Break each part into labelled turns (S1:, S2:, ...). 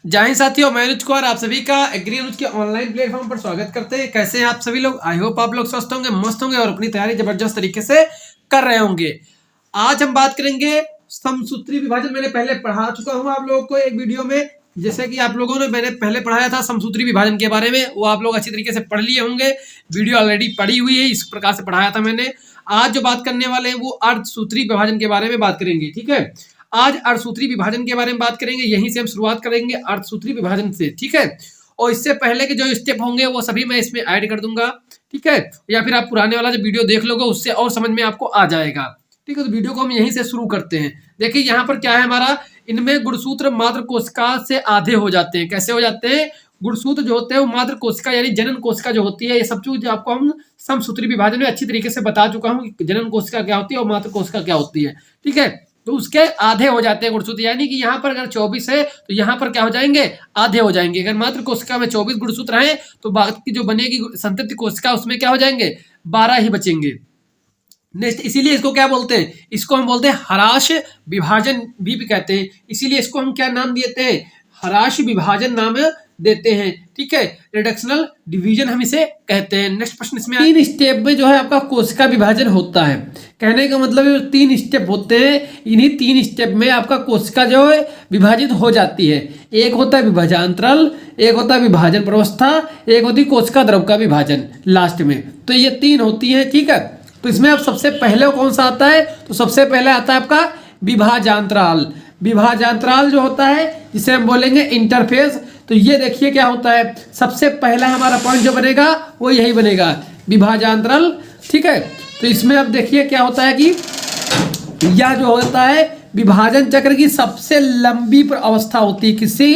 S1: जय हिंद साथियों, मैं अनुज कुमार आप सभी का एग्री अनुज के ऑनलाइन प्लेटफॉर्म पर स्वागत करते हैं। कैसे हैं आप सभी लोग? आई होप आप लोग स्वस्थ होंगे, मस्त होंगे और अपनी तैयारी जबरदस्त तरीके से कर रहे होंगे। आज हम बात करेंगे समसूत्री विभाजन। मैंने पहले पढ़ा चुका हूं आप लोगों को एक वीडियो में, जैसे कि आप लोगों ने मैंने पहले पढ़ाया था समसूत्री विभाजन के बारे में, वो आप लोग अच्छी तरीके से पढ़ लिए होंगे। वीडियो ऑलरेडी पड़ी हुई है, इस प्रकार से पढ़ाया था मैंने। आज जो बात करने वाले हैं वो अर्धसूत्री विभाजन के बारे में बात करेंगे। ठीक है, आज अर्धसूत्री विभाजन के बारे में बात करेंगे। यहीं से हम शुरुआत करेंगे अर्धसूत्री विभाजन से। ठीक है, और इससे पहले के जो स्टेप होंगे वो सभी मैं इसमें ऐड कर दूंगा। ठीक है, या फिर आप पुराने वाला जो वीडियो देख लोगे उससे और समझ में आपको आ जाएगा। ठीक है, तो वीडियो को हम यहीं से शुरू करते हैं। देखिए यहाँ पर क्या है हमारा, इनमें गुणसूत्र मात्र कोशिका से आधे हो जाते हैं। कैसे हो जाते हैं? गुणसूत्र जो होते हैं वो मात्र कोशिका यानी जनन कोशिका जो होती है, ये सब चीज आपको हम समसूत्री विभाजन में अच्छी तरीके से बता चुका हूँ कि जनन कोशिका क्या होती है और मात्र कोशिका क्या होती है। ठीक है, तो उसके आधे हो जाते हैं गुणसूत्र, यानी कि यहाँ पर अगर 24 है तो यहाँ पर क्या हो जाएंगे, आधे हो जाएंगे। अगर मात्र कोशिका में 24 गुणसूत्र हैं तो बाकी जो बनेगी संतृप्त कोशिका उसमें क्या हो जाएंगे, 12 ही बचेंगे। नेक्स्ट, इसीलिए इसको क्या बोलते हैं, इसको हम बोलते हैं हराश विभाजन भी कहते हैं। इसीलिए इसको हम क्या नाम देते हैं, हराश विभाजन नाम देते हैं। ठीक है, रिडक्शनल डिवीजन हम इसे कहते हैं। नेक्स्ट प्रश्न इसमें, 3 स्टेप में जो है आपका कोशिका विभाजन होता है। कहने का मतलब है 3 स्टेप होते हैं, इन्हीं 3 स्टेप में आपका कोशिका जो है विभाजित हो जाती है। एक होता है विभाजांतराल, एक होता है विभाजन प्रवस्था, एक होती है कोशिका द्रव का विभाजन लास्ट में। तो ये 3 होती है। ठीक है, तो इसमें अब सबसे पहले कौन सा आता है, तो सबसे पहले आता है आपका विभाजांतराल। विभाजांतराल जो होता है जिसे हम बोलेंगे इंटरफेस। तो ये देखिए क्या होता है, सबसे पहला हमारा पॉइंट जो बनेगा वो यही बनेगा, विभाजांतराल। ठीक है, तो इसमें अब देखिए क्या होता है कि यह जो होता है विभाजन चक्र की सबसे लंबी अवस्था होती है। किसी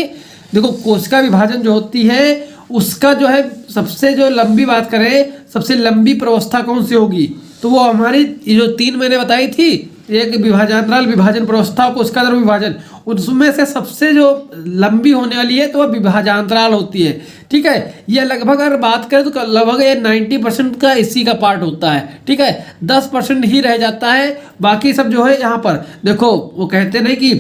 S1: देखो कोशिका विभाजन जो होती है उसका जो है सबसे जो लंबी बात करें, सबसे लंबी प्रवस्था कौन सी होगी, तो वो हमारी जो 3 मैंने बताई थी, एक विभाजांतराल, विभाजन प्रवस्था, कोशिका द्रव विभाजन, उसमें से सबसे जो लंबी होने वाली है तो वह विभाजांतराल होती है। ठीक है, ये लगभग अगर बात करें तो लगभग ये 90% का इसी का पार्ट होता है। ठीक है, 10% ही रह जाता है, बाकी सब जो है यहाँ पर देखो वो कहते नहीं कि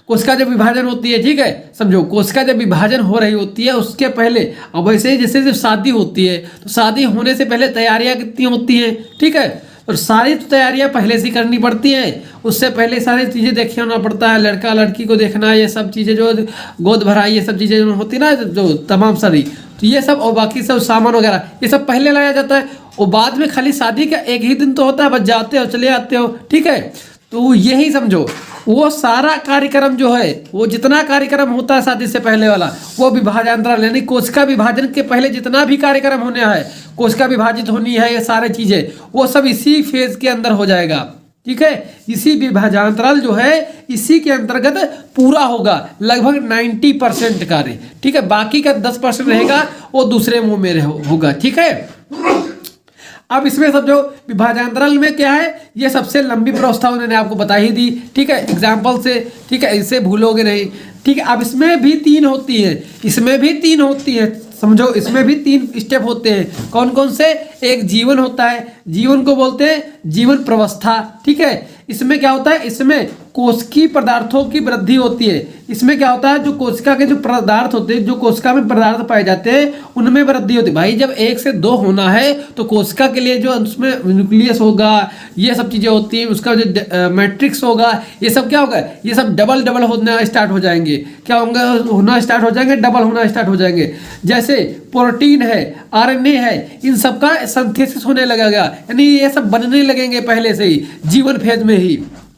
S1: कोशिका जब विभाजन होती है, ठीक है, समझो कोशिका जब विभाजन हो रही होती है उसके पहले, अब वैसे ही जैसे जब शादी होती है तो शादी होने से पहले तैयारियां कितनी होती हैं। ठीक है, और सारी तो तैयारियां पहले से करनी पड़ती हैं, उससे पहले सारी चीज़ें देखे होना पड़ता है, लड़का लड़की को देखना, ये सब चीज़ें जो गोद भराई ये सब चीज़ें जो होती है ना, जो तमाम सारी, तो ये सब और बाकी सब सामान वगैरह ये सब पहले लाया जाता है। और बाद में खाली शादी का एक ही दिन तो होता है, बस जाते हो चले आते हो। ठीक है, तो यही समझो वो सारा कार्यक्रम जो है, वो जितना कार्यक्रम होता है शादी से पहले वाला, वो विभाजांतराल यानी कोशिका विभाजन के पहले जितना भी कार्यक्रम होने है, कोशिका विभाजित होनी है, ये सारे चीजें वो सब इसी फेज के अंदर हो जाएगा। ठीक है, इसी विभाजांतराल जो है इसी के अंतर्गत पूरा होगा लगभग 90% कार्य। ठीक है, बाकी का 10% रहेगा वो दूसरे मुंह में होगा। ठीक है, अब इसमें सब जो विभाजांतराल में क्या है, ये सबसे लंबी प्रवस्था उन्होंने आपको बता ही दी। ठीक है, एग्जाम्पल से। ठीक है, इसे भूलोगे नहीं। ठीक है, अब इसमें भी 3 होती है, इसमें भी 3 होती है, समझो इसमें भी 3 स्टेप होते हैं। कौन कौन से? एक जीवन होता है, जीवन को बोलते हैं जीवन प्रवस्था। ठीक है, इसमें क्या होता है, इसमें कोशिकीय पदार्थों की वृद्धि होती है। इसमें क्या होता है, जो कोशिका के जो पदार्थ होते हैं, जो कोशिका में पदार्थ पाए जाते हैं उनमें वृद्धि होती है। भाई जब 1 से 2 होना है तो कोशिका के लिए जो उसमें न्यूक्लियस होगा, ये सब चीजें होती हैं, उसका जो मैट्रिक्स होगा, ये सब क्या होगा, ये सब डबल डबल होना स्टार्ट हो जाएंगे। क्या होंगे, होना स्टार्ट हो जाएंगे, डबल होना स्टार्ट हो जाएंगे। जैसे प्रोटीन है, RNA है, इन सब का सिंथेसिस होने लगेगा, यानी ये सब बनने लगेंगे पहले से ही, जीवन फेज में ही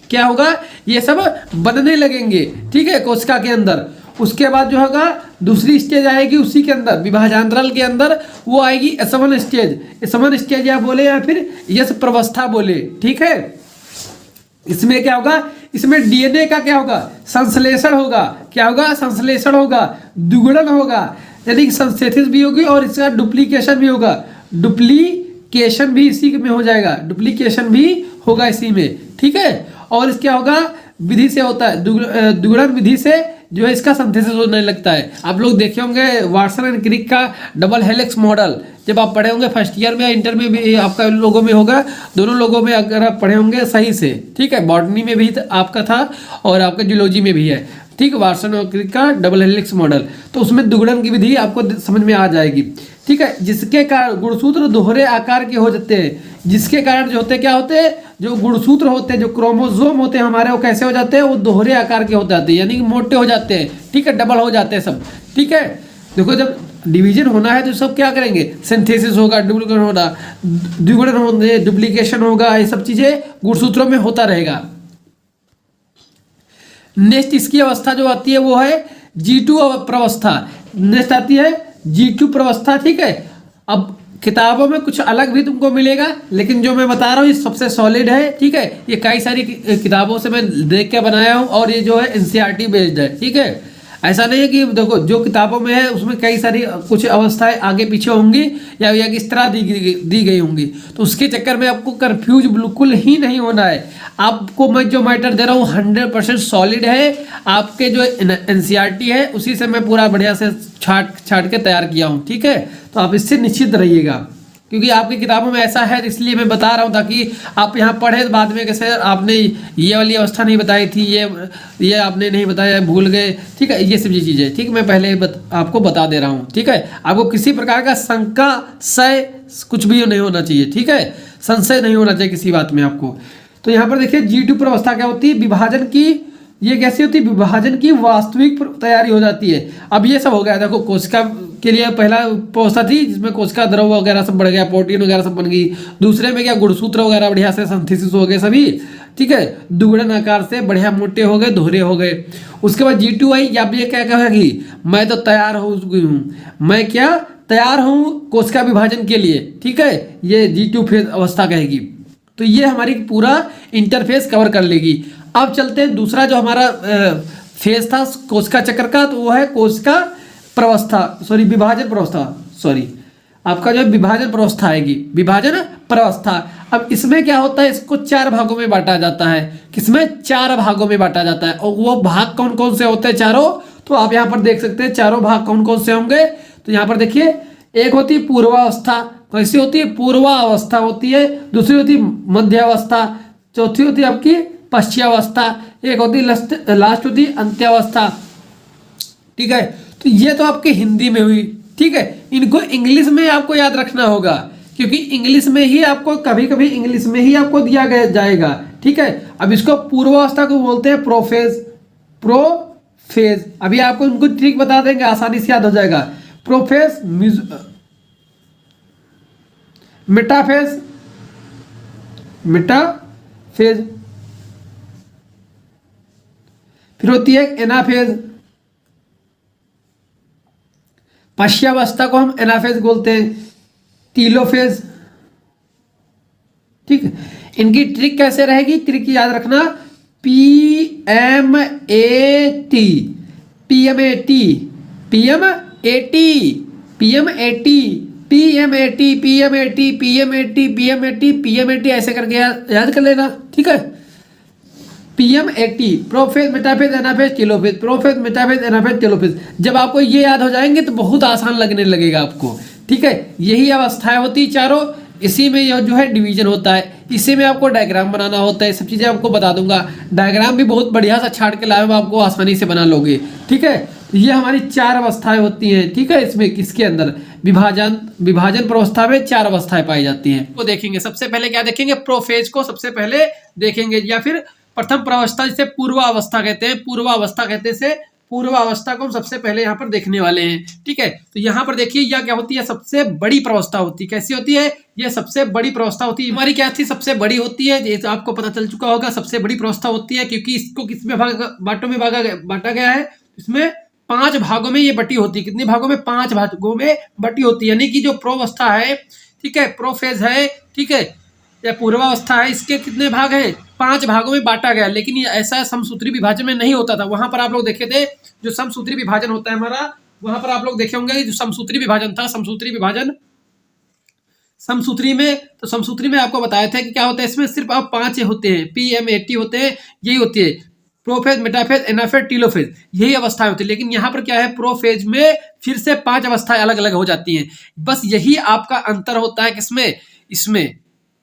S1: क्या होगा, ये सब बनने लगेंगे। ठीक है, कोशिका के अंदर। उसके बाद जो होगा दूसरी स्टेज आएगी उसी के अंदर, विभाजांतराल के अंदर, वो आएगी S1 स्टेज। S1 स्टेज या बोले या फिर यश प्रवस्था बोले। ठीक है, इसमें क्या होगा, इसमें DNA का क्या होगा, संश्लेषण होगा। क्या होगा, संश्लेषण होगा, द्विगुणन होगा, यानी सिंथेसिस भी होगी और इसका डुप्लीकेशन भी होगा। डुप्लीकेशन भी इसी में हो जाएगा, डुप्लीकेशन भी होगा इसी में। ठीक है, और इस क्या होगा, विधि से होता है, द्विगुणन विधि से जो है इसका सिंथेसिस होने लगता है। आप लोग देखे होंगे वाटसन एंड क्रिक का डबल हेलिक्स मॉडल, जब आप पढ़े होंगे फर्स्ट ईयर में या इंटर में भी, आपका लोगों में होगा, दोनों लोगों में अगर आप पढ़े होंगे सही से। ठीक है, बॉटनी में भी आपका था और आपका जूलॉजी में भी है। ठीक, वार्षणिक का डबल हेलिक्स मॉडल, तो उसमें दुगुड़न की विधि आपको समझ में आ जाएगी। ठीक है, जिसके कारण गुणसूत्र दोहरे आकार के हो जाते हैं, जिसके कारण जो होते क्या होते हैं, जो गुणसूत्र होते हैं, जो क्रोमोसोम होते हैं हमारे, वो कैसे हो जाते हैं, वो दोहरे आकार के हो जाते हैं, यानी कि मोटे हो जाते हैं। ठीक है, डबल हो जाते हैं सब। ठीक है, देखो जब डिवीजन होना है तो सब क्या करेंगे, सिंथेसिस होगा, डुप्लीकेशन होगा, द्विगुणन होंगे, डुप्लीकेशन होगा, ये सब चीजें गुणसूत्रों में होता रहेगा। नेक्स्ट इसकी अवस्था जो आती है वो है G2 प्रवस्था। नेक्स्ट आती है G2 प्रवस्था। ठीक है, अब किताबों में कुछ अलग भी तुमको मिलेगा, लेकिन जो मैं बता रहा हूँ ये सबसे सॉलिड है। ठीक है, ये कई सारी किताबों से मैं देख के बनाया हूँ और ये जो है NCERT बेस्ड है। ठीक है, ऐसा नहीं है कि देखो जो किताबों में है उसमें कई सारी कुछ अवस्थाएं आगे पीछे होंगी या इस तरह दी गई होंगी, तो उसके चक्कर में आपको कंफ्यूज बिल्कुल ही नहीं होना है। आपको मैं जो मैटर दे रहा हूँ 100% सॉलिड है। आपके जो NCERT है उसी से मैं पूरा बढ़िया से छाट के तैयार किया हूँ। ठीक है, तो आप इससे निश्चित रहिएगा, क्योंकि आपकी किताबों में ऐसा है, इसलिए मैं बता रहा हूँ ताकि आप यहाँ पढ़े बाद में कैसे आपने ये वाली अवस्था नहीं बताई थी, ये आपने नहीं बताया, भूल गए। ठीक है, ये सब चीज़ें, ठीक, मैं पहले आपको बता दे रहा हूँ। ठीक है, आपको किसी प्रकार का शंका सय कुछ भी नहीं होना चाहिए। ठीक है, संशय नहीं होना चाहिए किसी बात में आपको। तो यहाँ पर देखिए G2 प्रवस्था क्या होती है, विभाजन की, ये कैसी होती है, विभाजन की वास्तविक तैयारी हो जाती है। अब ये सब हो गया, देखो कोशिका के लिए पहला अवस्था थी जिसमें कोशिका द्रव वगैरह सब बढ़ गया, प्रोटीन वगैरह सब बन गई। दूसरे में क्या, गुणसूत्र वगैरह बढ़िया से सिंथेसिस हो गए सभी। ठीक है, दुगुड़न आकार से बढ़िया मोटे हो गए, दोहरे हो गए। उसके बाद G2 आई, अब ये क्या कहेगी, मैं तो तैयार हो गई हूँ, मैं क्या तैयार हूँ कोशिका विभाजन के लिए। ठीक है, ये G2 फेज अवस्था कहेगी। तो ये हमारी पूरा इंटरफेस कवर कर लेगी। अब चलते हैं दूसरा जो हमारा फेज था कोशिका चक्र का, तो वो है कोशिका प्रवस्था, सॉरी विभाजन प्रवस्था, सॉरी आपका जो विभाजन प्रवस्था आएगी, विभाजन प्रवस्था। अब इसमें क्या होता है, इसको 4 भागों में बांटा जाता है। किसमें, 4 भागों में बांटा जाता है। और वो भाग कौन कौन से होते हैं चारों, तो आप यहाँ पर देख सकते हैं चारों भाग कौन कौन से होंगे। तो यहाँ पर देखिए, एक होती है पूर्वावस्था, कैसी होती है, पूर्वावस्था होती है। दूसरी होती है मध्यावस्था, चौथी होती है आपकी पश्चिमावस्था, एक होती है लास्ट होती है अंत्यावस्था। ठीक है, तो ये तो आपके हिंदी में हुई। ठीक है, इनको इंग्लिश में आपको याद रखना होगा, क्योंकि इंग्लिश में ही आपको कभी कभी इंग्लिश में ही आपको दिया गया जाएगा। ठीक है, अब इसको पूर्वावस्था को बोलते हैं प्रोफेज। प्रोफेज अभी आपको इनको ट्रिक बता देंगे, आसानी से याद हो जाएगा। प्रोफेज, मेटाफेज, मेटाफेज, फिर होती है एनाफेज। पश्चावस्था को हम एनाफेज बोलते हैं, टीलोफेज। ठीक है, इनकी ट्रिक कैसे रहेगी, ट्रिक याद रखना, PMAT, PMAT, PMAT, PMAT, PMAT, PMAT, PMAT, PMAT, PMAT, ऐसे करके याद कर लेना। ठीक है, PMAT, prophase, metaphase, anaphase, telophase, prophase, metaphase, anaphase, telophase. जब आपको ये याद हो जाएंगे तो बहुत आसान लगने लगेगा आपको। ठीक है, यही अवस्थाएं होती चारों, इसी में यह जो है डिवीजन होता है, इसी में आपको डायग्राम बनाना होता है। सब चीज़ें आपको बता दूंगा, डायग्राम भी बहुत बढ़िया सा छाट के लाए, आपको आसानी से बना लोगे। ठीक है, ये हमारी 4 अवस्थाएं होती हैं। ठीक है, इसमें किसके अंदर विभाजन प्रवस्था में 4 अवस्थाएं पाई जाती हैं। वो देखेंगे, सबसे पहले क्या देखेंगे, प्रोफेज को सबसे पहले देखेंगे, या फिर प्रथम प्रावस्था जिसे पूर्वावस्था कहते हैं, पूर्वावस्था कहते से पूर्वावस्था को हम सबसे पहले यहाँ पर देखने वाले हैं। ठीक है, तो यहाँ पर देखिए यह क्या होती है, सबसे बड़ी प्रावस्था होती है। कैसी होती है, यह सबसे बड़ी प्रावस्था होती है। हमारी क्या थी, सबसे बड़ी होती है, ये तो आपको पता चल चुका होगा, सबसे बड़ी प्रावस्था होती है, क्योंकि इसको किसमें बांटों में बांटा गया है, इसमें 5 भागों में ये बटी होती है। कितने भागों में, 5 भागों में बटी होती है। यानी कि जो प्रोवस्था है, ठीक है, प्रोफेज है, ठीक है, या पूर्वावस्था है, इसके कितने भाग हैं, 5 भागों में बांटा गया। लेकिन ये ऐसा समसूत्री विभाजन में नहीं होता था। वहां पर आप लोग देखे थे, जो समसूत्री विभाजन होता है हमारा, वहां पर आप लोग देखे होंगे जो समसूत्री विभाजन था, समसूत्री विभाजन, समसूत्री में, तो समसूत्री में आपको बताया था कि क्या होता है, इसमें सिर्फ आप 5 होते हैं, PMAT होते हैं, यही होती है, प्रोफेज, मेटाफेज, एनाफेज, टीलोफेज, यही अवस्थाएं होती है। लेकिन यहाँ पर क्या है, प्रोफेज में फिर से 5 अवस्थाएं अलग अलग हो जाती हैं। बस यही आपका अंतर होता है किसमें, इसमें,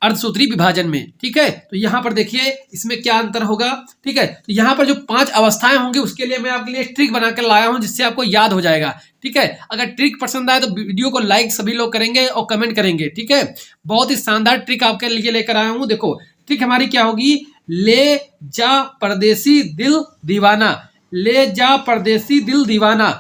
S1: अर्धसूत्री विभाजन में। ठीक है, तो यहाँ पर देखिए इसमें क्या अंतर होगा। ठीक है, तो यहाँ पर जो 5 अवस्थाएं होंगी उसके लिए मैं आपके लिए ट्रिक बनाकर लाया हूँ जिससे आपको याद हो जाएगा। ठीक है, अगर ट्रिक पसंद आए तो वीडियो को लाइक सभी लोग करेंगे और कमेंट करेंगे। ठीक है, बहुत ही शानदार ट्रिक आपके लिए लेकर आया हूँ। देखो ट्रिक हमारी क्या होगी, ले जा परदेसी दिल दीवाना, ले जा परदेसी दिल दीवाना।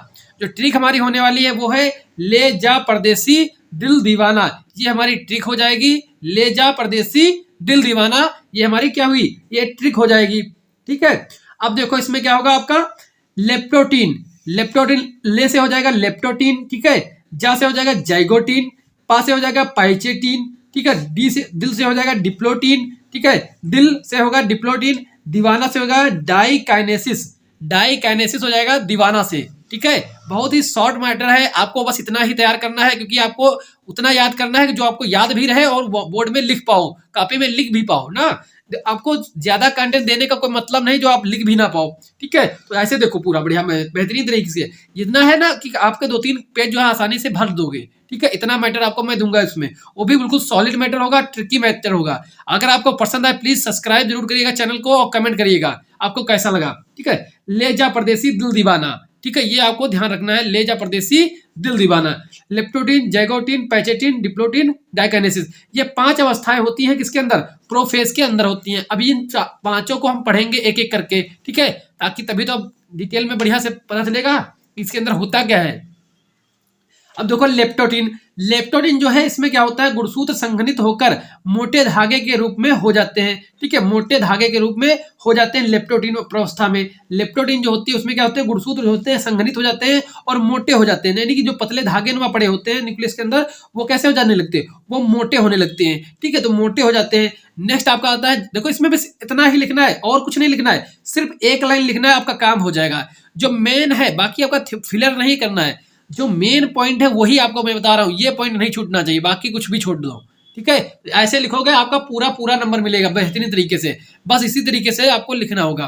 S1: जो ट्रिक हमारी होने वाली है वो है ले जा परदेसी दिल दीवाना। ये हमारी ट्रिक हो जाएगी, ले जा परदेसी दिल दीवाना। ये हमारी क्या हुई, ये ट्रिक हो जाएगी। ठीक है, अब देखो इसमें क्या होगा आपका लेप्टोटीन। लेप्टोटीन ले से हो जाएगा लेप्टोटीन। ठीक है, जा से हो जाएगा जाइगोटीन, पा से हो जाएगा पाइचेटीन। ठीक है, डी से दिल से हो जाएगा डिप्लोटीन। ठीक है, दिल से होगा डिप्लोटीन, दीवाना से होगा डाइकाइनेसिस, डाइकाइनेसिस हो जाएगा दीवाना से। ठीक है, बहुत ही शॉर्ट मैटर है, आपको बस इतना ही तैयार करना है क्योंकि आपको उतना याद करना है कि जो आपको याद भी रहे और बोर्ड में लिख पाओ, कॉपी में लिख भी पाओ ना। आपको ज्यादा कंटेंट देने का कोई मतलब नहीं जो आप लिख भी ना पाओ। ठीक है, तो ऐसे देखो पूरा बढ़िया बेहतरीन तरीके से जितना है ना कि आपके 2-3 पेज जो है आसानी से भर दोगे। ठीक है, इतना मैटर आपको मैं दूंगा इसमें, वो भी बिल्कुल सॉलिड मैटर होगा, ट्रिकी मैटर होगा। अगर आपको पसंद आए प्लीज सब्सक्राइब जरूर करिएगा चैनल को और कमेंट करिएगा आपको कैसा लगा। ठीक है, ले जा परदेसी दिल दीवाना। ठीक है, ये आपको ध्यान रखना है, ले जा परदेसी दिल दीवाना। लेप्टोटीन, जैगोटीन, पैचेटीन, डिप्लोटीन, डाइकाइनेसिस, ये 5 अवस्थाएं होती हैं किसके अंदर, प्रोफेज के अंदर होती हैं। अभी इन 5 को हम पढ़ेंगे एक एक करके। ठीक है, ताकि तभी तो डिटेल में बढ़िया से पता चलेगा इसके अंदर होता क्या है। अब देखो लेप्टोटीन, लेप्टोटीन जो है इसमें क्या होता है, गुणसूत्र संघनित होकर मोटे धागे के रूप में हो जाते हैं। ठीक है, मोटे धागे के रूप में हो जाते हैं लेप्टोटीन अवस्था में। लेप्टोटीन जो होती है उसमें क्या होते हैं, गुणसूत्र जो होते हैं संघनित हो जाते हैं और मोटे हो जाते हैं, यानी कि जो पतले धागे नुमा पड़े होते हैं न्यूक्लियस के अंदर वो कैसे हो जाने लगते हैं, वो मोटे होने लगते हैं। ठीक है, तो मोटे हो जाते हैं। नेक्स्ट आपका आता है, देखो इसमें बस इतना ही लिखना है और कुछ नहीं लिखना है, सिर्फ एक लाइन लिखना है, आपका काम हो जाएगा। जो मेन है, बाकी आपका फिलर नहीं करना है, जो मेन पॉइंट है वही आपको मैं बता रहा हूँ, ये पॉइंट नहीं छूटना चाहिए, बाकी कुछ भी छोड़ दो। ठीक है, ऐसे लिखोगे आपका पूरा नंबर मिलेगा बेहतरीन तरीके से, बस इसी तरीके से आपको लिखना होगा।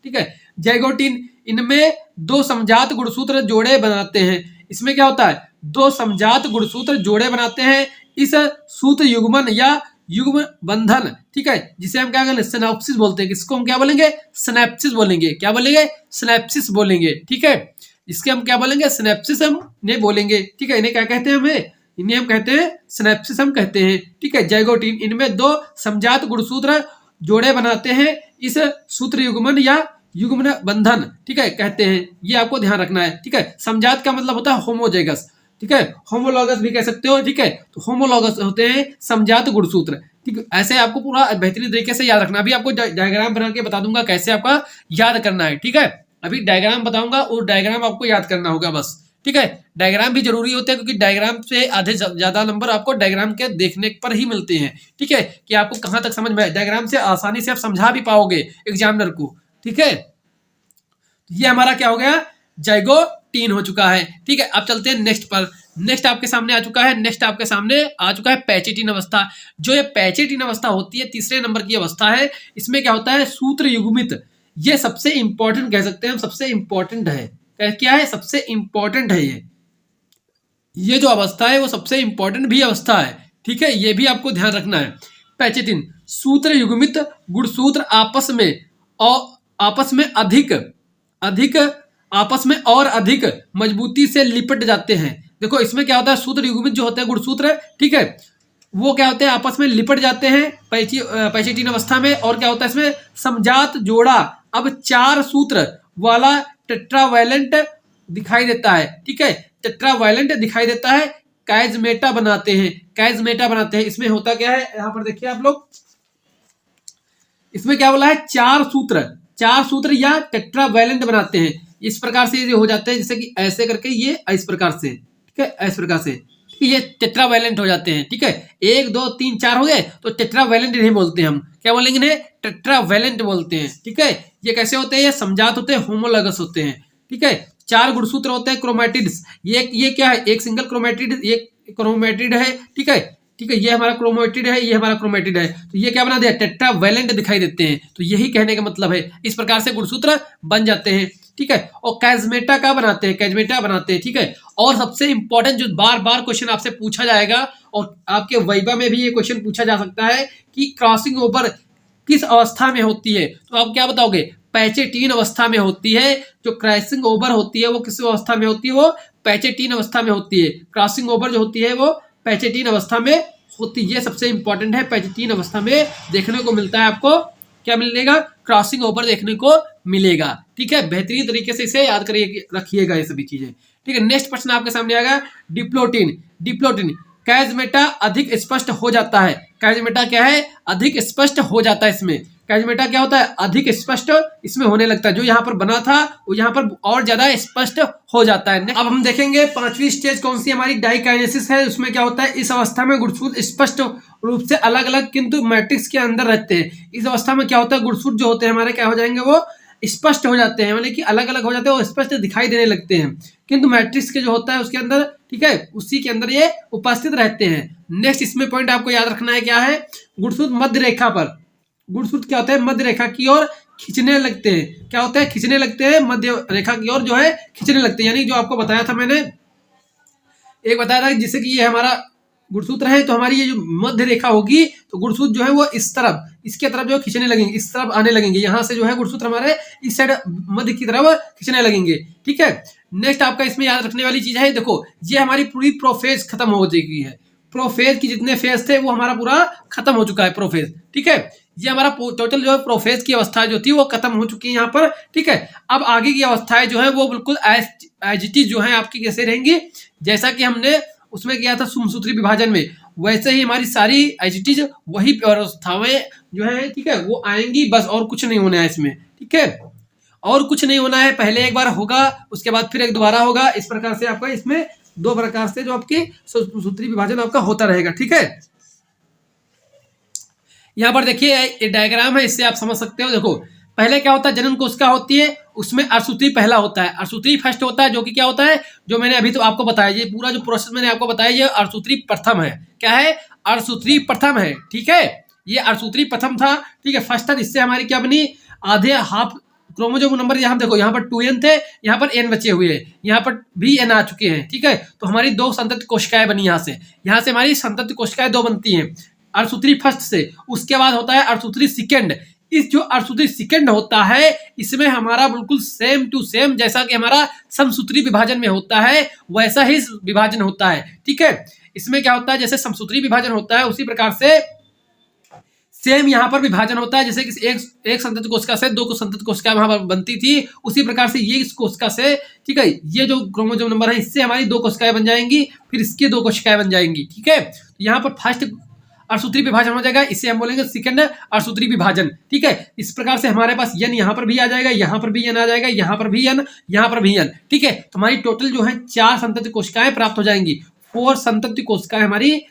S1: ठीक है, जैगोटीन, इनमें 2 समजात गुणसूत्र जोड़े बनाते हैं। इसमें क्या होता है, 2 समजात गुणसूत्र जोड़े बनाते हैं। इस सूत्र युग्मन या युग्म बंधन, ठीक है, जिसे हम क्या कहेंगे सिनैप्सिस बोलते हैं। किसको हम क्या बोलेंगे, सिनैप्सिस बोलेंगे। क्या बोलेंगे, सिनैप्सिस बोलेंगे। ठीक है, इसके हम क्या बोलेंगे, सिनैप्सिस हम इन्हें बोलेंगे। ठीक है, इन्हें क्या कहते हैं, हमें इन्हें हम कहते हैं सिनैप्सिस हम कहते हैं। ठीक है, जैगोटीन, इनमें 2 समजात गुणसूत्र जोड़े बनाते हैं। इस सूत्र युग्मन या युग्म बंधन, ठीक है, कहते हैं। ये आपको ध्यान रखना है। ठीक है, समजात का मतलब होता है होमोजेगस। ठीक है, होमोलॉगस भी कह सकते हो। ठीक है, तो होमोलॉगस होते हैं समजात गुणसूत्र। ठीक है, ऐसे आपको पूरा बेहतरीन तरीके से याद रखना। अभी आपको डायग्राम बना के बता दूंगा कैसे आपका याद करना है। ठीक है, अभी डायग्राम बताऊंगा और डायग्राम आपको याद करना होगा बस। ठीक है, डायग्राम भी जरूरी होते हैं क्योंकि डायग्राम से आधे ज्यादा नंबर आपको डायग्राम के देखने पर ही मिलते हैं। ठीक है, कि आपको कहां तक समझ में आए, डायग्राम से आसानी से आप समझा भी पाओगे एग्जामिनर को। ठीक है, ये हमारा क्या हो गया, जाइगोटीन हो चुका है। ठीक है, अब चलते हैं नेक्स्ट पर। नेक्स्ट आपके सामने आ चुका है, नेक्स्ट आपके सामने आ चुका है पैचेटीन अवस्था। जो ये पैचेटीन अवस्था होती है, तीसरे नंबर की अवस्था है। इसमें क्या होता है, सूत्र युग्मित, ये सबसे इंपॉर्टेंट कह सकते हैं हम, सबसे इंपॉर्टेंट है। क्या है, सबसे इंपॉर्टेंट है ये जो अवस्था है वो सबसे इंपॉर्टेंट भी अवस्था है। ठीक है, ये भी आपको ध्यान रखना है। पैचेटीन, सूत्र युग्मित गुणसूत्र आपस में अधिक मजबूती से लिपट जाते हैं। देखो इसमें क्या होता है, सूत्र युग्मित जो होते हैं गुणसूत्र, ठीक है, वो क्या होते हैं, आपस में लिपट जाते हैं पैचेटीन अवस्था में। और क्या होता है इसमें, समजात जोड़ा अब 4 सूत्र वाला टेट्रावैलेंट दिखाई देता है। ठीक है, टेट्रावैलेंट दिखाई देता है, कैजमेटा बनाते हैं। इसमें होता क्या है, यहां पर देखिए आप लोग, इसमें क्या बोला है, 4 सूत्र या टेट्रावैलेंट बनाते हैं। इस प्रकार से ये हो जाते हैं, जैसे कि ऐसे करके ये इस प्रकार से, ठीक है, इस प्रकार से ये टेट्रावैलेंट हो जाते हैं। ठीक है, 1 2 3 4 हो गए तो टेट्रावैलेंट नहीं बोलते हम, क्या बोलेंगे इन्हें, टेट्रावैलेंट बोलते हैं। ठीक है, ये कैसे होते हैं, ये समजात होते हैं, होमोलॉगस होते हैं। ठीक है, 4 गुणसूत्र होते हैं, क्रोमैटिड्स। ये क्या है, एक सिंगल क्रोमैटिड, ये क्रोमैटिड है। ठीक है, ये हमारा क्रोमैटिड है, ये हमारा क्रोमैटिड है। तो ये क्या बना दिया, टेट्रावैलेंट दिखाई देते हैं। तो यही कहने का मतलब है, इस प्रकार से गुणसूत्र बन जाते हैं। ठीक है। और कैजमेटा का बनाते हैं, कैजमेटा बनाते हैं, ठीक है। और सबसे इंपॉर्टेंट जो बार बार क्वेश्चन आपसे पूछा जाएगा और आपके वाइवा में भी ये क्वेश्चन पूछा जा सकता है कि क्रॉसिंग ओवर किस अवस्था में होती है, तो आप क्या बताओगे? पैचेटीन अवस्था में होती है। जो क्रॉसिंग ओवर होती है वो किस अवस्था में होती है? वो पैचेटीन अवस्था में होती है। क्रॉसिंग ओवर जो होती है वो पैचेटीन अवस्था में होती है। ये सबसे इंपॉर्टेंट है, पैचेटीन अवस्था में देखने को मिलता है। आपको क्या मिलेगा? क्रॉसिंग ओवर देखने को मिलेगा, ठीक है। बेहतरीन तरीके से इसे याद करिए, रखिएगा ये सभी चीजें, ठीक है। नेक्स्ट प्रश्न आपके सामने आएगा डिप्लोटिन। डिप्लोटिन कैजमेटा अधिक स्पष्ट हो जाता है। कैजमेटा क्या है? अधिक स्पष्ट हो जाता है। इसमें कैजमेटा क्या होता है? अधिक स्पष्ट इसमें होने लगता है। जो यहाँ पर बना था वो यहाँ पर और ज्यादा स्पष्ट हो जाता है। अब हम देखेंगे पांचवी स्टेज कौन सी हमारी डाइकाइनेसिस है। उसमें क्या होता है? इस अवस्था में गुणसूत्र स्पष्ट रूप से अलग अलग किंतु मैट्रिक्स के अंदर रहते हैं। इस अवस्था में क्या होता है? गुणसूत्र जो होते हैं हमारे क्या हो जाएंगे? वो स्पष्ट हो जाते हैं, मतलब कि अलग अलग हो जाते हैं, वो स्पष्ट दिखाई देने लगते हैं। किंतु मैट्रिक्स के जो होता है उसके अंदर, ठीक है, उसी के अंदर ये उपस्थित रहते हैं। नेक्स्ट इसमें पॉइंट आपको याद रखना है, क्या है? गुणसूत्र मध्य रेखा पर, गुणसूत्र क्या होता है? मध्य रेखा की ओर खींचने लगते हैं। क्या होता है? खींचने लगते हैं, मध्य रेखा की ओर जो है खींचने लगते हैं। यानी जो आपको बताया था मैंने, एक बताया था जिससे कि ये हमारा गुणसूत्र है, तो हमारी ये जो मध्य रेखा होगी तो गुणसूत्र जो है वो इस तरफ, इसके तरफ जो खींचने लगेंगे, इस तरफ आने लगेंगे। यहाँ से जो है गुणसूत्र हमारे इस साइड मध्य की तरफ खींचने लगेंगे, ठीक है। नेक्स्ट आपका इसमें याद रखने वाली चीज है, देखो ये हमारी पूरी प्रोफेज खत्म हो चुकी है। प्रोफेज की जितने फेज थे वो हमारा पूरा खत्म हो चुका है, प्रोफेज, ठीक है। ये हमारा टोटल जो है प्रोफेज की अवस्था जो थी वो खत्म हो चुकी है यहाँ पर, ठीक है। अब आगे की अवस्थाएं जो है वो बिल्कुल एज इट इज जो है आपकी कैसे रहेंगी, जैसा कि हमने उसमें किया था सुमसूत्री विभाजन में, वैसे ही हमारी सारी एज इट इज वही अवस्थाएं जो है, ठीक है, वो आएंगी। बस और कुछ नहीं होना है इसमें, ठीक है, और कुछ नहीं होना है। पहले एक बार होगा, उसके बाद फिर एक दोबारा होगा। इस प्रकार से आपका इसमें दो प्रकार से जो आपकी सूत्री विभाजन आपका होता रहेगा, ठीक है। यहाँ पर देखिए ये डायग्राम है, इससे आप समझ सकते हो। देखो पहले क्या होता है? जनन कोशिका होती है, उसमें अर्धसूत्री पहला होता है, अर्धसूत्री फर्स्ट होता है, जो कि क्या होता है? जो मैंने अभी तो आपको बताया, ये पूरा जो प्रोसेस मैंने आपको बताया ये अर्धसूत्री प्रथम है। क्या है? अर्धसूत्री प्रथम है, ठीक है। ये अर्धसूत्री प्रथम था, ठीक है, फर्स्ट था। इससे हमारी क्या बनी? आधे हाफ क्रोमोसोम नंबर, यहाँ देखो यहाँ पर 2n थे, यहाँ पर n बचे हुए हैं, यहाँ पर भी n आ चुके हैं, ठीक है। तो हमारी दो संतति कोशिकाएं बनी यहाँ से हमारी संतति कोशिकाएं दो बनती हैं अर्धसूत्री फर्स्ट से। उसके बाद होता है अर्धसूत्री सेकंड। इस जो अर्धसूत्री सेकंड होता है इसमें हमारा बिल्कुल सेम टू सेम जैसा कि हमारा समसूत्री विभाजन में होता है वैसा ही विभाजन होता है, ठीक है। इसमें क्या होता है? जैसे समसूत्री विभाजन होता है उसी प्रकार से सेम यहाँ पर विभाजन होता है। जैसे कि एक संतति कोशिका से दो संतति कोशिका वहां पर बनती थी, उसी प्रकार से ये इस कोशिका से, ठीक है, ये जो क्रोमोसोम नंबर है इससे हमारी दो कोशिकाएं बन जाएंगी, फिर इसकी दो कोशिकाएं बन जाएंगी, ठीक है। तो यहाँ पर फर्स्ट अर्धसूत्री विभाजन हो जाएगा, इसे हम बोलेंगे सेकंड अर्धसूत्री विभाजन, ठीक है। इस प्रकार से हमारे पास n यहाँ पर भी आ जाएगा, यहाँ पर भी n आ जाएगा, यहाँ पर भी n, यहाँ पर भी n, ठीक है। तो हमारी टोटल जो है 4 संतति कोशिकाएं प्राप्त हो जाएंगी। 4 संतति कोशिकाएं हमारी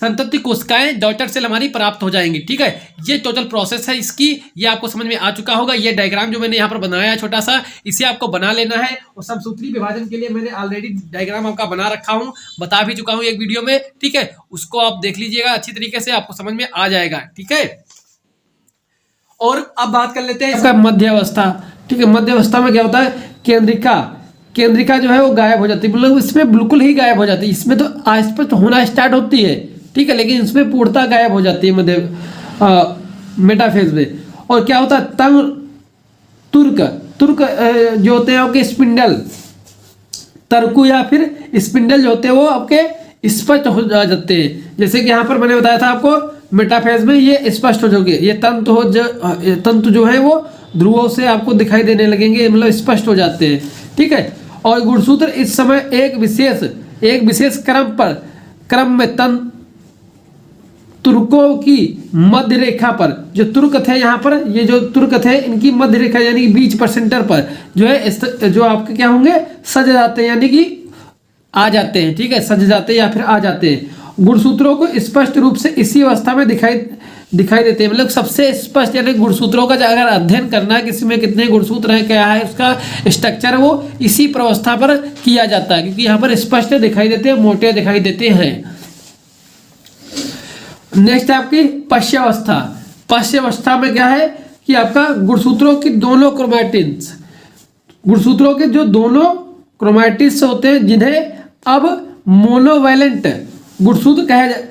S1: संतति कोशिकाएं डॉटर सेल हमारी प्राप्त हो जाएंगी, ठीक है। ये टोटल प्रोसेस है इसकी, ये आपको समझ में आ चुका होगा। ये डायग्राम जो मैंने यहाँ पर बनाया है छोटा सा, इसे आपको बना लेना है। और समसूत्री विभाजन के लिए मैंने ऑलरेडी डायग्राम आपका बना रखा हूँ, बता भी चुका हूँ एक वीडियो में, ठीक है। उसको आप देख लीजिएगा अच्छी तरीके से, आपको समझ में आ जाएगा, ठीक है। और अब बात कर लेते हैं इसका मध्य अवस्था, ठीक है। मध्य अवस्था में क्या होता है? केंद्रिका जो है वो गायब हो जाती है, मतलब इसमें बिल्कुल ही गायब हो जाती है। इसमें तो अस्पष्ट होना स्टार्ट होती है, ठीक है, लेकिन इसमें पूर्णता गायब हो जाती है मध्य मेटाफेज में। और क्या होता है? तुर्क जो होते हैं आपके स्पिंडल, तर्कु या फिर स्पिंडल जो होते हैं वो आपके स्पष्ट हो जाते हैं। जैसे कि यहाँ पर मैंने बताया था आपको मेटाफेज में ये स्पष्ट हो जाओगे, ये तंतु जो है वो ध्रुवों से आपको दिखाई देने लगेंगे, मतलब स्पष्ट हो जाते हैं, ठीक है। और गुणसूत्र इस समय एक विशेष क्रम में तुर्कों की मध्य रेखा पर, जो तुर्क थे यहाँ पर, ये जो तुर्क थे इनकी मध्य रेखा यानी कि बीच पर सेंटर पर जो है जो आपके क्या होंगे? सज जाते हैं, यानी कि आ जाते हैं, ठीक है, सज जाते हैं या फिर आ जाते हैं। गुणसूत्रों को स्पष्ट रूप से इसी अवस्था में दिखाई देते हैं, मतलब सबसे स्पष्ट, यानी गुणसूत्रों का अगर अध्ययन करना है किसी में कितने गुणसूत्र हैं, क्या है उसका स्ट्रक्चर, वो इसी प्रावस्था पर किया जाता है, क्योंकि यहाँ पर स्पष्ट दिखाई देते हैं, मोटे दिखाई देते हैं। नेक्स्ट आपकी पश्चावस्था। पश्चावस्था में क्या है कि आपका गुणसूत्रों की दोनों क्रोमैटिन्स, गुणसूत्रों के जो दोनों क्रोमैटिन्स होते हैं जिन्हें अब मोनोवैलेंट गुणसूत्र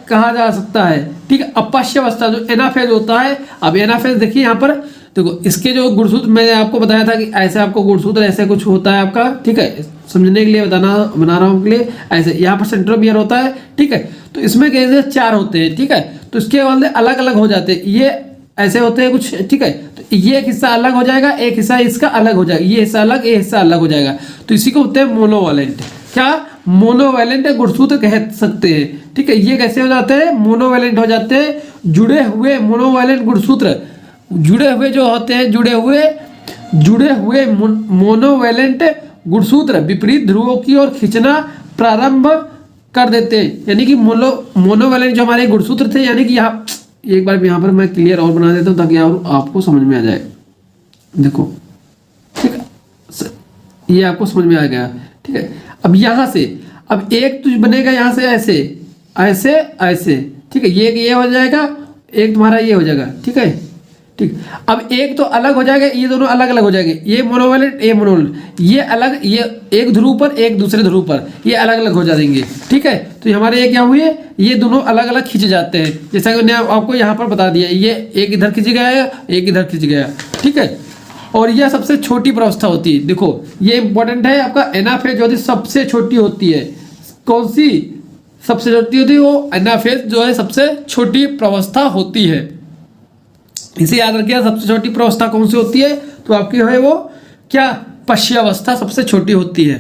S1: कहा जा सकता है। ठीक है, अपश्य अवस्था जो एनाफेज होता है। अब एनाफेज देखिए यहाँ पर देखो, इसके जो गुणसूत्र मैंने आपको बताया था कि ऐसे आपको गुणसूत्र ऐसे कुछ होता है आपका। ठीक है, समझने के लिए बना रहा हूँ के लिए, ऐसे यहाँ पर सेंट्रोमियर होता है। ठीक है, तो इसमें कैसे 4 होते हैं। ठीक है, तो इसके वाले अलग अलग हो जाते हैं, ये ऐसे होते हैं कुछ। ठीक है, तो ये एक हिस्सा अलग हो जाएगा, एक हिस्सा इसका अलग हो जाएगा, ये हिस्सा अलग, ये हिस्सा अलग हो जाएगा। तो इसी को होते हैं मोनोवैलेंट। क्या मोनोवैलेंट गुणसूत्र कह सकते हैं। ठीक है, ये कैसे हो जाते हैं, मोनोवैलेंट हो जाते हैं। जुड़े हुए मोनोवैलेंट गुणसूत्र, जुड़े हुए जो होते हैं, जुड़े हुए मोनोवैलेंट गुणसूत्र विपरीत ध्रुवों की ओर खींचना प्रारंभ कर देते हैं। यानी कि मोनोवैलेंट जो हमारे गुणसूत्र थे, यानी कि यहाँ एक बार यहाँ पर मैं क्लियर और बना देता हूँ ताकि आपको समझ में आ जाए। देखो, ठीक है, ये आपको समझ में आ गया। ठीक है, अब यहाँ से अब एक तुझ बनेगा यहाँ से ऐसे ऐसे ऐसे। ठीक है, ये हो जाएगा, एक तुम्हारा ये हो जाएगा। ठीक है, ठीक, अब एक तो अलग हो जाएगा, ये दोनों अलग अलग हो जाएंगे, ये मोनोवैलेंट ये मोनोवैलेंट, ये अलग, ये एक ध्रुव पर एक दूसरे ध्रुव पर, ये अलग अलग हो जाएंगे। ठीक है, तो हमारे ये क्या हुए, ये दोनों अलग अलग खींचे जाते हैं। जैसा कि मैंने आपको यहाँ पर बता दिया, ये एक इधर खींच गया, एक इधर खींच गया। ठीक है, और यह सबसे छोटी प्रावस्था होती है। देखो ये इंपॉर्टेंट है, आपका एनाफेज जो सबसे छोटी होती है। कौन सी सबसे छोटी होती है, वो एनाफेज जो है सबसे छोटी प्रावस्था होती है। इसे याद रखिए, सबसे छोटी प्रावस्था कौन सी होती है, तो आपकी है वो क्या, पश्यावस्था सबसे छोटी होती है।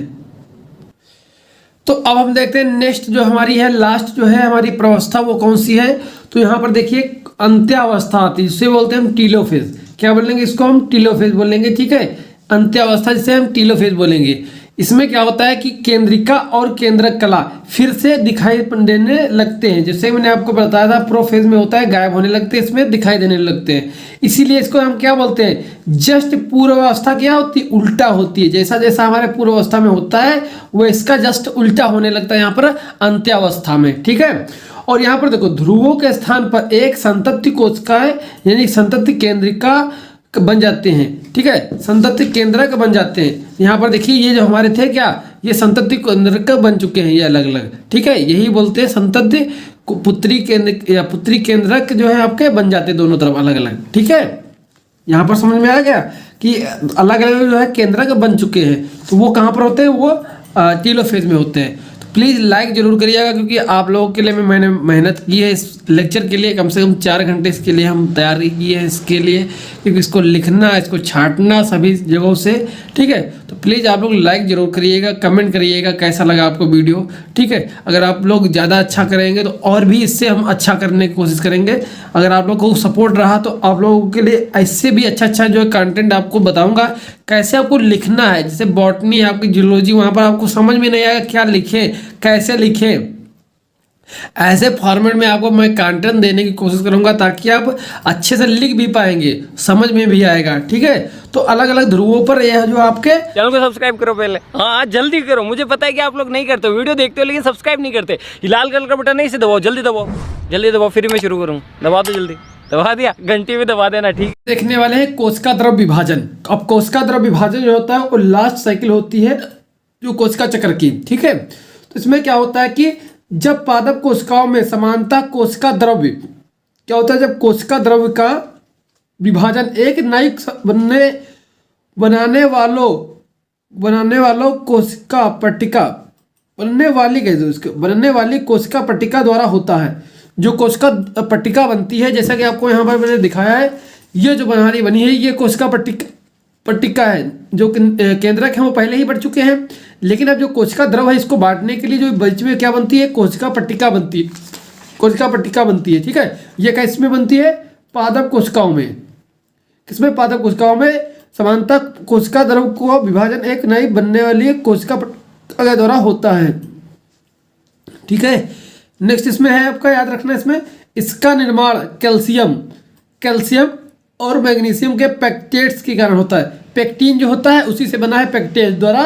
S1: तो अब हम देखते हैं नेक्स्ट जो हमारी है, लास्ट जो है हमारी प्रावस्था वो कौन सी है। तो यहाँ पर देखिए अंत्यावस्था आती है, जिसे बोलते हैं हम टीलोफेज। क्या बोलेंगे इसको, हम टीलोफेज बोलेंगे। ठीक है, अंत्यावस्था जिसे हम टीलोफेज बोलेंगे। इसमें क्या होता है कि केंद्रिका और केंद्रक कला फिर से दिखाई देने लगते हैं। जैसे मैंने आपको बताया था, प्रोफेज में होता है गायब होने लगते हैं, इसमें दिखाई देने लगते हैं। इसीलिए इसको हम क्या बोलते हैं, जस्ट पूर्वावस्था क्या होती है, उल्टा होती है। जैसा जैसा हमारे पूर्वावस्था में होता है वो इसका जस्ट उल्टा होने लगता है यहाँ पर अंत्यावस्था में। ठीक है, और यहाँ पर देखो ध्रुवों के स्थान पर एक संतति कोशिकाएं यानी संतति केंद्रिका बन जाते हैं। ठीक है, संतति केंद्रक बन जाते हैं। यहाँ पर देखिए ये जो हमारे थे क्या, ये संतति केंद्रक बन चुके हैं, ये अलग अलग। ठीक है, यही बोलते हैं संतति पुत्री केंद्र या पुत्री केंद्रक जो है आपके बन जाते हैं दोनों तरफ अलग अलग। ठीक है, यहाँ पर समझ में आ गया कि अलग अलग जो है केंद्रक बन चुके हैं। तो वो कहाँ पर होते हैं, वो टीलोफेज में होते हैं। प्लीज़ लाइक जरूर करिएगा, क्योंकि आप लोगों के लिए मैंने मेहनत की है इस लेक्चर के लिए। कम से कम 4 घंटे इसके लिए हम तैयारी की है इसके लिए, क्योंकि इसको लिखना, इसको छांटना सभी जगहों से। ठीक है, तो प्लीज़ आप लोग लाइक जरूर करिएगा, कमेंट करिएगा कैसा लगा आपको वीडियो। ठीक है, अगर आप लोग ज़्यादा अच्छा करेंगे तो और भी इससे हम अच्छा करने की कोशिश करेंगे। अगर आप लोग को सपोर्ट रहा तो आप लोगों के लिए ऐसे भी अच्छा अच्छा जो है कंटेंट आपको बताऊँगा, कैसे आपको लिखना है। जैसे बॉटनी है आपकी, जूलॉजी, वहाँ पर आपको समझ में नहीं आएगा क्या लिखे, कैसे लिखे, ऐसे फॉर्मेट में आपको मैं कंटेंट देने की कोशिश करूंगा ताकि आप अच्छे से लिख भी पाएंगे, समझ में भी आएगा। ठीक है, तो अलग अलग ध्रुवों पर यह जो आपके
S2: चैनल को सब्सक्राइब करो पहले। हाँ जल्दी करो, मुझे पता है कि आप लोग नहीं करते, वीडियो देखते हो लेकिन सब्सक्राइब नहीं करते। ये लाल कलर का बटन नहीं से दबाओ, जल्दी दबाओ, जल्दी दबाओ, फिर मैं शुरू करूँ। दबा दो जल्दी, दबा दिया, घंटी में दबा देना। ठीक,
S1: देखने वाले हैं कोशिका द्रव विभाजन। अब कोशिका द्रव विभाजन जो होता है वो लास्ट साइकिल होती है जो कोशिका चक्र की। ठीक है, तो इसमें क्या होता है कि जब पादप कोशिकाओं में समानता कोशिका द्रव्य क्या होता है, जब कोशिका द्रव्य का विभाजन एक नई बनाने वालों कोशिका पट्टिका बनने वाली कोशिका पट्टिका द्वारा होता है। जो कोशिका पट्टिका बनती है, जैसा कि आपको यहाँ पर मैंने दिखाया है, ये जो बनारी बनी है ये कोशिका पट्टिका है। जो केंद्रक है वो पहले ही बढ़ चुके हैं, लेकिन अब जो कोशिका द्रव है इसको बांटने के लिए जो बीच में क्या बनती है, कोशिका पट्टिका बनती है। कोशिका पट्टिका बनती है। ठीक है, ये किसमें बनती है, पादप कोशिकाओं में। किसमें, पादप कोशिकाओं में समानता कोशिका द्रव को विभाजन एक नई बनने वाली कोशिका पट्टिका द्वारा होता है। ठीक है, नेक्स्ट इसमें है आपका, याद रखना इसमें इसका निर्माण कैल्शियम और मैग्नीशियम के पेक्टेट्स के कारण होता है। पेक्टिन जो होता है उसी से बना है, पेक्टेट द्वारा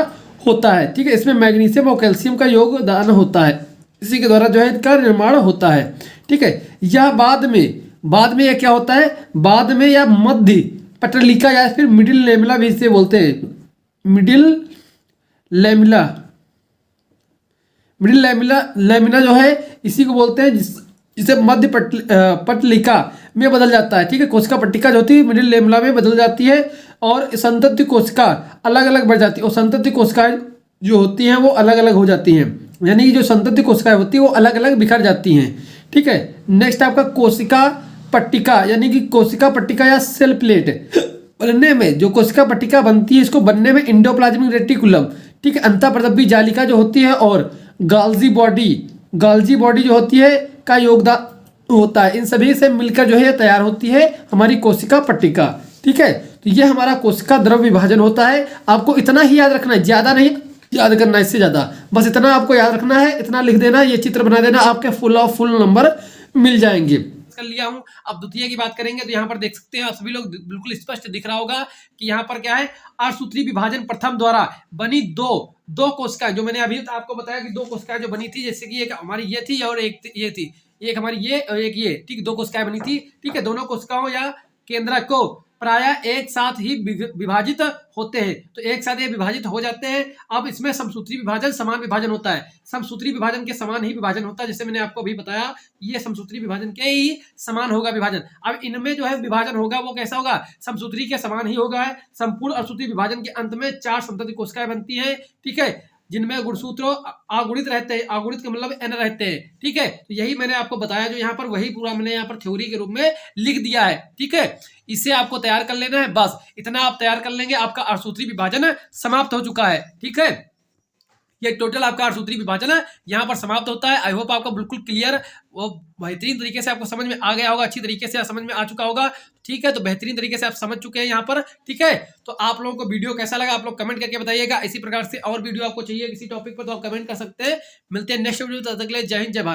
S1: होता है। ठीक है, इसमें मैग्नीशियम और कैल्शियम का योगदान होता है, इसी के द्वारा जो है इनका निर्माण होता है। ठीक है, यह बाद में यह क्या होता है, बाद में या पटलिका या फिर मिडिल लेमिला भी इसे बोलते हैं। मिडिल लेमिला, मिडिल लेमिना जो है इसी को बोलते हैं, जिसे मध्य पटलिका में बदल जाता है। ठीक है, कोशिका पट्टिका जो होती है मिडिल लेमिला में बदल जाती है और संतति कोशिका अलग अलग बढ़ जाती है और संतति कोशिकाएं जो होती हैं वो अलग अलग हो जाती हैं, यानी कि जो संतति कोशिकाएं होती है वो अलग अलग बिखर जाती हैं। ठीक है, नेक्स्ट आपका कोशिका पट्टिका, यानी कि कोशिका पट्टिका या सेल प्लेट बनने में, जो कोशिका पट्टिका बनती है इसको बनने में एंडोप्लाज्मिक रेटिकुलम, ठीक है, अंतःप्रदब्बी जालिका जो होती है और गाल्जी बॉडी जो होती है का योगदान होता है। इन सभी से मिलकर जो है तैयार होती है हमारी कोशिका पट्टिका। ठीक है, तो ये हमारा कोशिका द्रव विभाजन होता है। आपको इतना ही याद रखना है, ज़्यादा नहीं याद करना है, इससे ज़्यादा बस इतना आपको याद रखना है, इतना लिख देना, ये चित्र बना देना, आपके फुल नंबर मिल जाएंगे। कर लिया हूं। अब द्वितीय की बात करेंगे तो यहाँ पर देख सकते हैं आप सभी लोग, बिल्कुल स्पष्ट दिख रहा होगा कि यहाँ पर क्या है, अर्धसूत्री विभाजन प्रथम द्वारा बनी दो कोशिकाएं, जो मैंने अभी आपको बताया कि दो कोशिकाएं जो बनी थी, जैसे कि एक हमारी ये थी और एक ये थी, एक हमारी ये और एक ये, ठीक, दो कोशिकाएं बनी थी। ठीक है, दोनों कोशिकाओं या केंद्रक को प्रायः एक साथ ही विभाजित होते हैं, तो एक साथ ये विभाजित हो जाते हैं। अब इसमें समसूत्री विभाजन समान विभाजन होता है, समसूत्री विभाजन के समान ही विभाजन होता है, जैसे मैंने आपको अभी बताया ये समसूत्री विभाजन के ही समान होगा विभाजन। अब इनमें जो है विभाजन होगा वो कैसा होगा, समसूत्री के समान ही होगा। संपूर्ण अर्धसूत्री विभाजन के अंत में 4 संतति कोशिकाएं बनती हैं। ठीक है, जिनमें गुणसूत्र अगुणित रहते हैं, अगुणित का मतलब n रहते हैं। ठीक है, तो यही मैंने आपको बताया, जो यहाँ पर वही पूरा मैंने यहाँ पर थ्योरी के रूप में लिख दिया है। ठीक है, इसे आपको तैयार कर लेना है, बस इतना आप तैयार कर लेंगे, आपका अर्धसूत्री विभाजन समाप्त हो चुका है। ठीक है, ये टोटल आपका अर्धसूत्री विभाजन है यहाँ पर समाप्त होता है। आई होप आपको बिल्कुल क्लियर, वो बेहतरीन तरीके से आपको समझ में आ गया होगा, अच्छी तरीके से समझ में आ चुका होगा। ठीक है, तो बेहतरीन तरीके से आप समझ चुके हैं यहाँ पर। ठीक है, तो आप लोगों को वीडियो कैसा लगा आप लोग कमेंट करके बताइएगा। इसी प्रकार से और वीडियो आपको चाहिए किसी टॉपिक पर तो आप कमेंट कर सकते हैं। मिलते हैं नेक्स्ट वीडियो, तब तक के लिए जय हिंद जय भारत।